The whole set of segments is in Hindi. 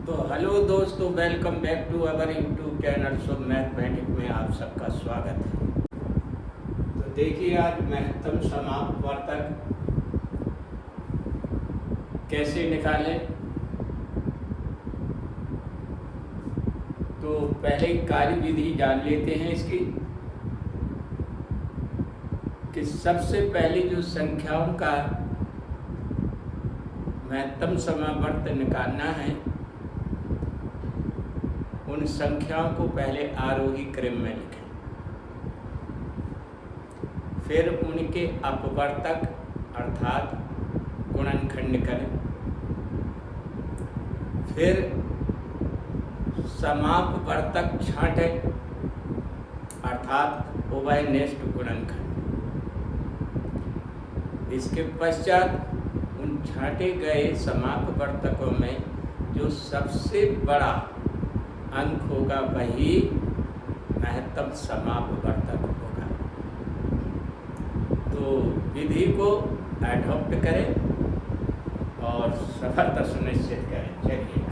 तो हेलो दोस्तों, welcome back to our YouTube channel Shubh mathematic में आप सबका स्वागत है। तो देखिए, आज महत्तम समापवर्तक कैसे निकालें। तो पहले कार्य विधि जान लेते हैं इसकी कि सबसे पहले जो संख्याओं का महत्तम समापवर्तक निकालना है, उन संख्याओं को पहले आरोही क्रम में लिखें, फिर उनके अपवर्तक अर्थात गुणनखंड करें, फिर समापवर्तक छांटें अर्थात उभयनिष्ठ गुणनखंड। इसके पश्चात उन छांटे गए समापवर्तकों में जो सबसे बड़ा अंक होगा वही महत्तम समापवर्तक होगा। तो विधि को एडॉप्ट करें और सफलता सुनिश्चित करें। चलिए,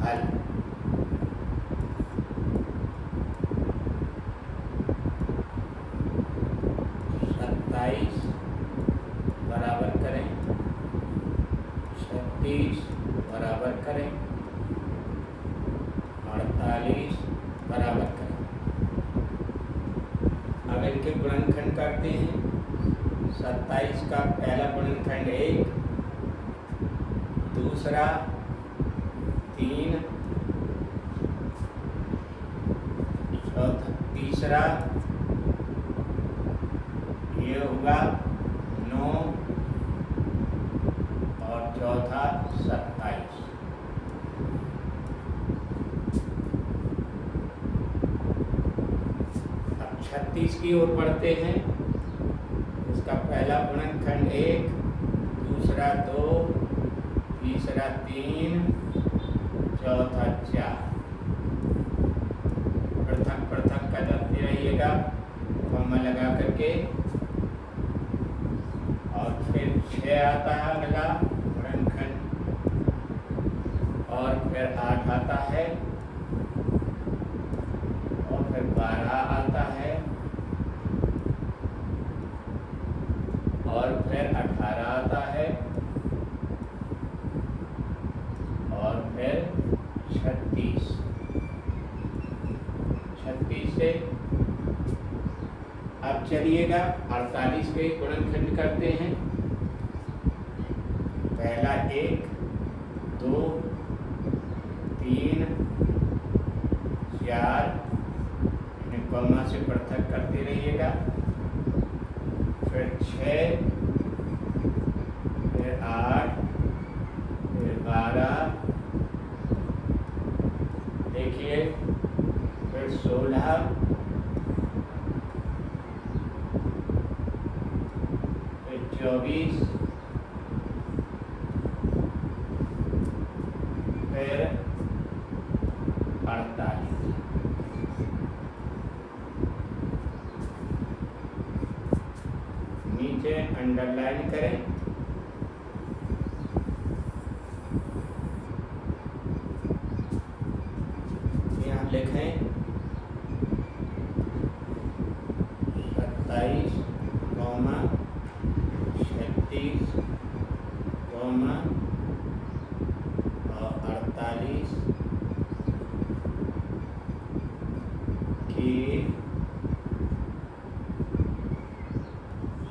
हल। 27 बराबर करें, 36 बराबर करें, 48 बराबर करें। अब इनके गुणनखंड करते हैं। 27 का पहला गुणनखंड 1, दूसरा 3, चौथा तीसरा ये होगा 9 और चौथा 27। अब 36 की ओर बढ़ते हैं। इसका पहला गुणनखंड 1, दूसरा 2, तीसरा 3, चौथा 4। पृथक पृथक करते रहिएगा कॉमा लगा करके। और फिर 6 आता है अगला गुणनखंड, और फिर 8 आता है, और फिर 12 आता है, और फिर 18 आता है, और फिर 36 से अब चलिएगा 48 के गुणनखंड करते हैं। पहला 1, 2, 3, 4, इन्हें कॉमा से पृथक करते रहिएगा। फिर 6, फिर 8, फिर 12, देखिए, फिर 16, फिर 24, फिर 48। नीचे अंडरलाइन करें। यहाँ लिखें 27, 36, और 48 की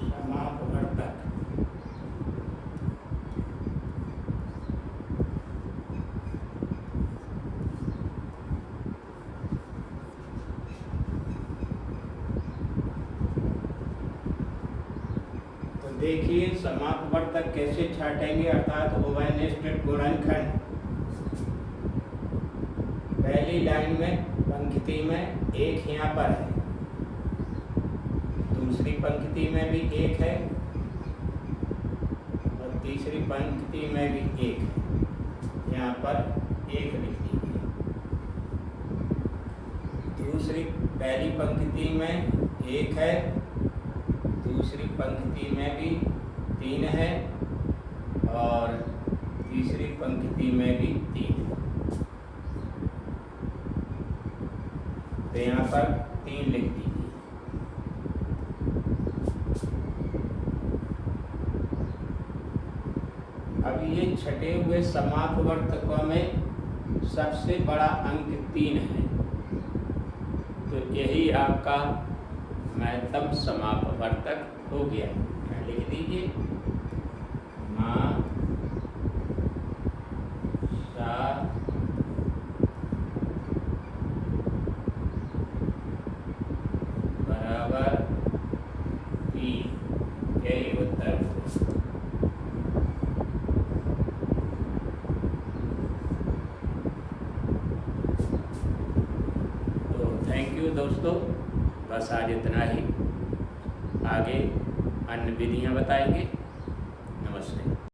समापवर्तक। देखिए, समापवर्तक कैसे छाटेंगे अर्थात उभयनिष्ठ गुणनखंड। पहली लाइन में पंक्ति में 1 यहाँ पर है, दूसरी पंक्ति में भी 1 है, और तीसरी पंक्ति में भी 1 है, यहाँ पर 1 लिख दीजिए। पहली पंक्ति में 1 है, दूसरी पंक्ति में भी 3 है और तीसरी पंक्ति में भी 3 है। तो यहाँ पर 3 लिख दीजिए। अब ये छटे हुए समापवर्तकों में सबसे बड़ा अंक 3 है, तो यही आपका महत्तम समापवर्तक हो गया। लिख दीजिए माँ सा बराबर 3, यही उत्तर। थैंक यू दोस्तों, बस आज इतना ही। आगे अन्य विधियां बताएंगे। नमस्ते।